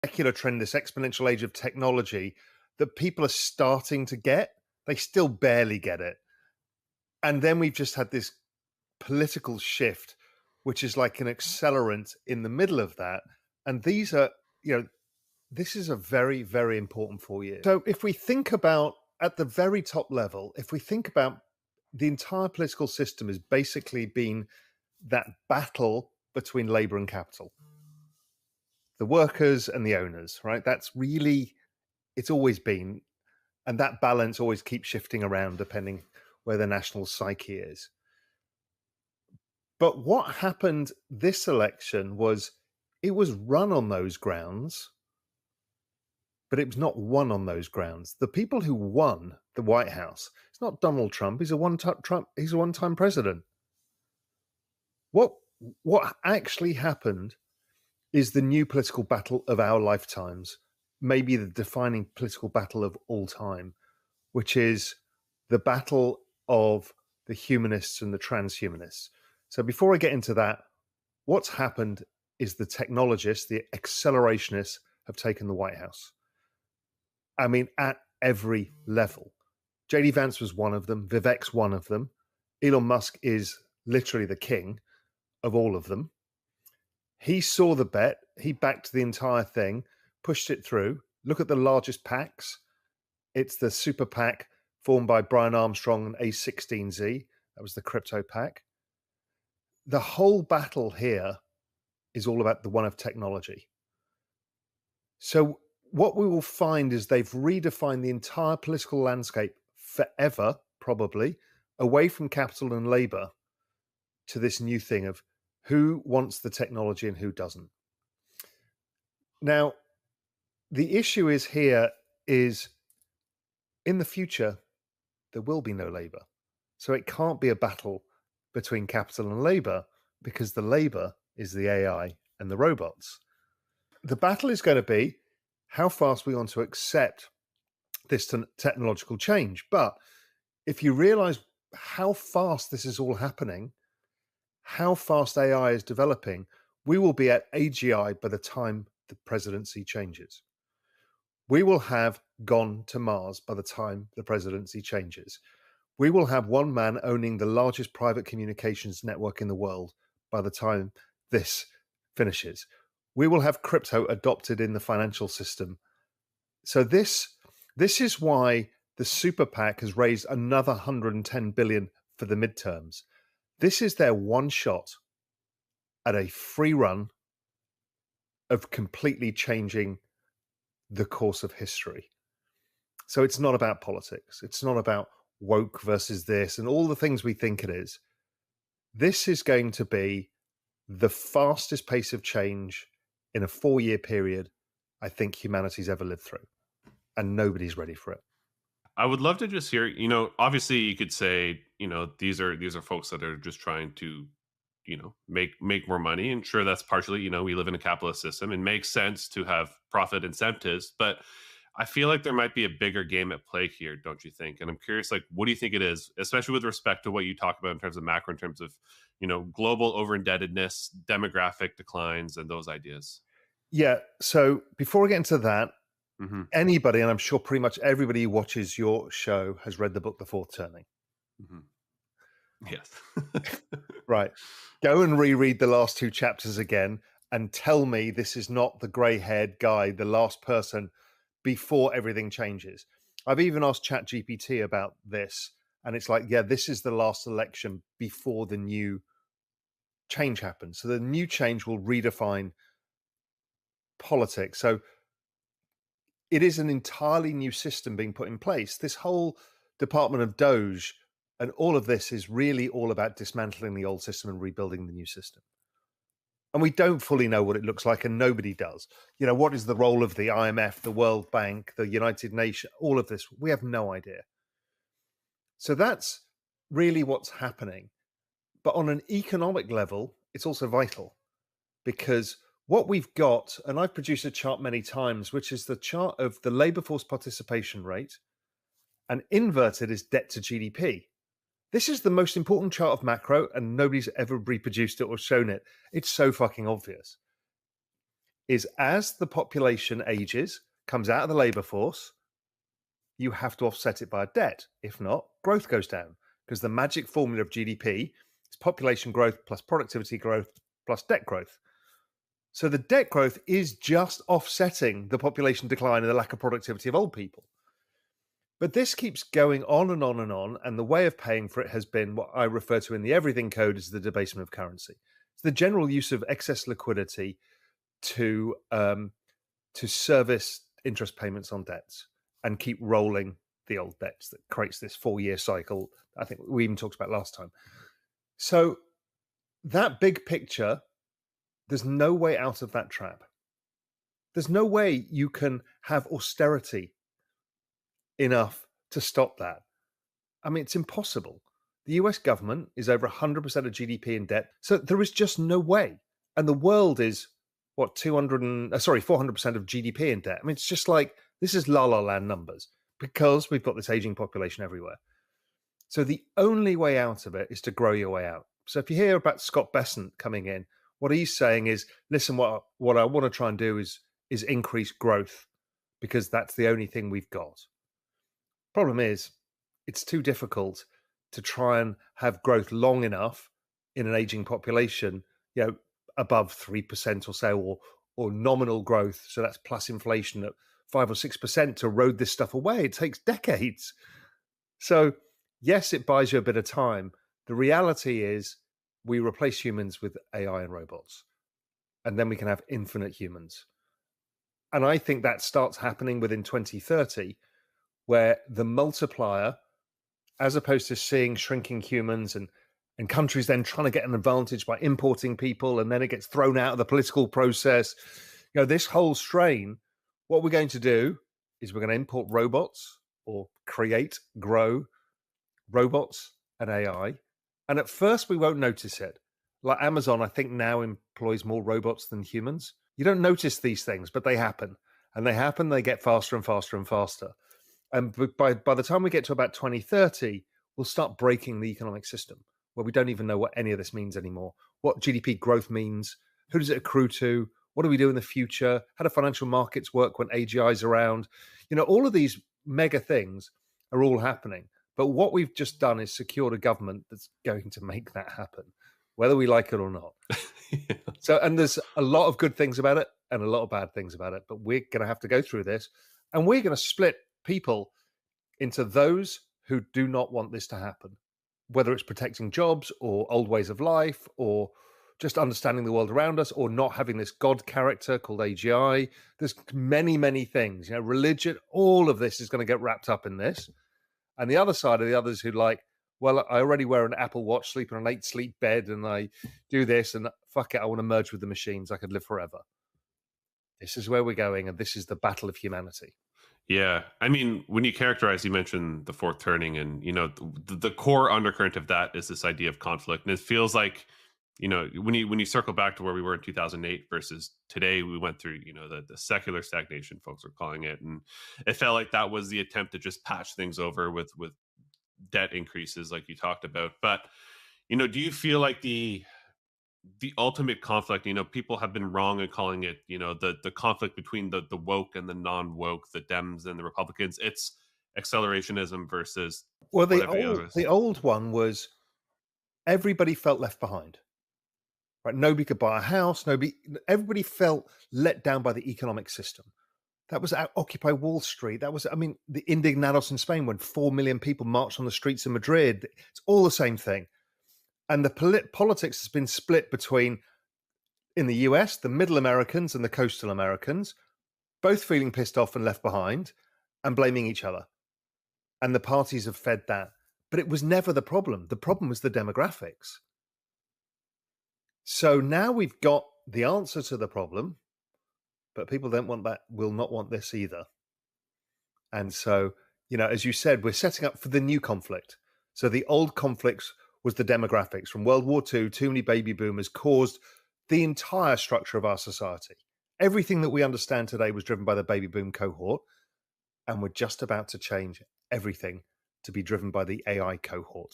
secular trend, this exponential age of technology that people are starting to get. They still barely get it. And then we've just had this political shift, which is like an accelerant in the middle of that. And these are, this is a very, very important 4 years. So if we think about at the very top level, if we think about the entire political system has basically been that battle between labor and capital, the workers and the owners, right? That's really, it's always been, and that balance always keeps shifting around depending where the national psyche is. But what happened this election was it was run on those grounds, but it was not won on those grounds. The people who won the White House, it's not Donald Trump. He's a one-time president. What actually happened is the new political battle of our lifetimes, maybe the defining political battle of all time, which is the battle of the humanists and the transhumanists. So before I get into that, what's happened is the technologists, the accelerationists have taken the White House. I mean, at every level. JD Vance was one of them. Vivek's one of them. Elon Musk is literally the king of all of them. He saw the bet. He backed the entire thing, pushed it through. Look at the largest PACs. It's the super PAC formed by Brian Armstrong and A16Z. That was the crypto PAC. The whole battle here is all about the one of technology. So what we will find is they've redefined the entire political landscape forever, probably, away from capital and labor to this new thing of who wants the technology and who doesn't. Now, the issue is here is in the future, there will be no labor. So it can't be a battle between capital and labor because the labor is the AI and the robots. The battle is going to be how fast we want to accept this technological change. But if you realize how fast this is all happening, how fast AI is developing, we will be at AGI by the time the presidency changes. We will have gone to Mars by the time the presidency changes. We will have one man owning the largest private communications network in the world by the time this finishes. We will have crypto adopted in the financial system. So this is why the super PAC has raised another 110 billion for the midterms. This is their one shot at a free run of completely changing the course of history. So it's not about politics. It's not about woke versus this and all the things we think it is. This is going to be the fastest pace of change in a 4-year period I think humanity's ever lived through. And nobody's ready for it. I would love to just hear, obviously you could say, these are folks that are just trying to, make more money. And sure, that's partially, we live in a capitalist system and makes sense to have profit incentives, but I feel like there might be a bigger game at play here, don't you think? And I'm curious, like, what do you think it is, especially with respect to what you talk about in terms of macro, in terms of, global over-indebtedness, demographic declines, and those ideas? Yeah. So before we get into that, Mm-hmm. anybody, and I'm sure pretty much everybody who watches your show has read the book, The Fourth Turning. Mm-hmm. Yes. Right. Go and reread the last 2 chapters again and tell me this is not the grey-haired guy, the last person before everything changes. I've even asked ChatGPT about this, and it's like, yeah, this is the last election before the new change happens. So the new change will redefine politics. So it is an entirely new system being put in place. This whole Department of Doge and all of this is really all about dismantling the old system and rebuilding the new system. And we don't fully know what it looks like, and nobody does. What is the role of the IMF, the World Bank, the United Nations, all of this? We have no idea. So that's really what's happening. But on an economic level, it's also vital because what we've got, and I've produced a chart many times, which is the chart of the labor force participation rate, and inverted is debt to GDP. This is the most important chart of macro, and nobody's ever reproduced it or shown it. It's so fucking obvious. is as the population ages, comes out of the labor force, you have to offset it by debt. If not, growth goes down, because the magic formula of GDP is population growth plus productivity growth plus debt growth. So the debt growth is just offsetting the population decline and the lack of productivity of old people. But this keeps going on and on and on, and the way of paying for it has been what I refer to in the Everything Code as the debasement of currency. It's the general use of excess liquidity to service interest payments on debts and keep rolling the old debts that creates this 4-year cycle. I think we even talked about last time. So that big picture, there's no way out of that trap. There's no way you can have austerity enough to stop that. I mean, it's impossible. The US government is over 100% of GDP in debt. So there is just no way. And the world is, what, 400% of GDP in debt. I mean, it's just like, this is la la land numbers because we've got this aging population everywhere. So the only way out of it is to grow your way out. So if you hear about Scott Bessent coming in, what he's saying is, listen, what I want to try and do is increase growth because that's the only thing we've got. Problem is, it's too difficult to try and have growth long enough in an aging population, above 3% or so, or nominal growth. So that's plus inflation at 5 or 6% to erode this stuff away. It takes decades. So yes, it buys you a bit of time. The reality is we replace humans with AI and robots, and then we can have infinite humans. And I think that starts happening within 2030, where the multiplier, as opposed to seeing shrinking humans and countries then trying to get an advantage by importing people, and then it gets thrown out of the political process, this whole strain, what we're going to do is we're going to import robots or grow robots and AI. And at first we won't notice it. Like Amazon, I think now employs more robots than humans. You don't notice these things, but they happen. And they get faster and faster and faster. And by the time we get to about 2030, we'll start breaking the economic system, where we don't even know what any of this means anymore. What GDP growth means, who does it accrue to, what do we do in the future, how do financial markets work when AGI is around? All of these mega things are all happening. But what we've just done is secured a government that's going to make that happen, whether we like it or not. Yeah. So, and there's a lot of good things about it and a lot of bad things about it, but we're going to have to go through this, and we're going to split people into those who do not want this to happen, whether it's protecting jobs or old ways of life or just understanding the world around us or not having this God character called AGI. There's many, many things, religion, all of this is going to get wrapped up in this. And the other side are the others who I already wear an Apple Watch, sleep in an 8-sleep bed, and I do this, and fuck it, I want to merge with the machines. I could live forever. This is where we're going, and this is the battle of humanity. Yeah. I mean, when you mentioned the fourth turning, and, the core undercurrent of that is this idea of conflict. And it feels like, when you circle back to where we were in 2008 versus today, we went through, the secular stagnation, folks are calling it. And it felt like that was the attempt to just patch things over with debt increases like you talked about. But, do you feel like the ultimate conflict, people have been wrong in calling it, the conflict between the woke and the non-woke, the Dems and the Republicans, it's accelerationism versus the old one was everybody felt left behind, right? Nobody could buy a house. Everybody felt let down by the economic system. That was Occupy Wall Street. That was, the Indignados in Spain, when 4 million people marched on the streets of Madrid. It's all the same thing. And the politics has been split between, in the US, the middle Americans and the coastal Americans, both feeling pissed off and left behind and blaming each other. And the parties have fed that. But it was never the problem. The problem was the demographics. So now we've got the answer to the problem, but people don't want that, will not want this either. And so, as you said, we're setting up for the new conflict. So the old conflicts was the demographics. From World War II, too many baby boomers caused the entire structure of our society. Everything that we understand today was driven by the baby boom cohort, and we're just about to change everything to be driven by the AI cohort.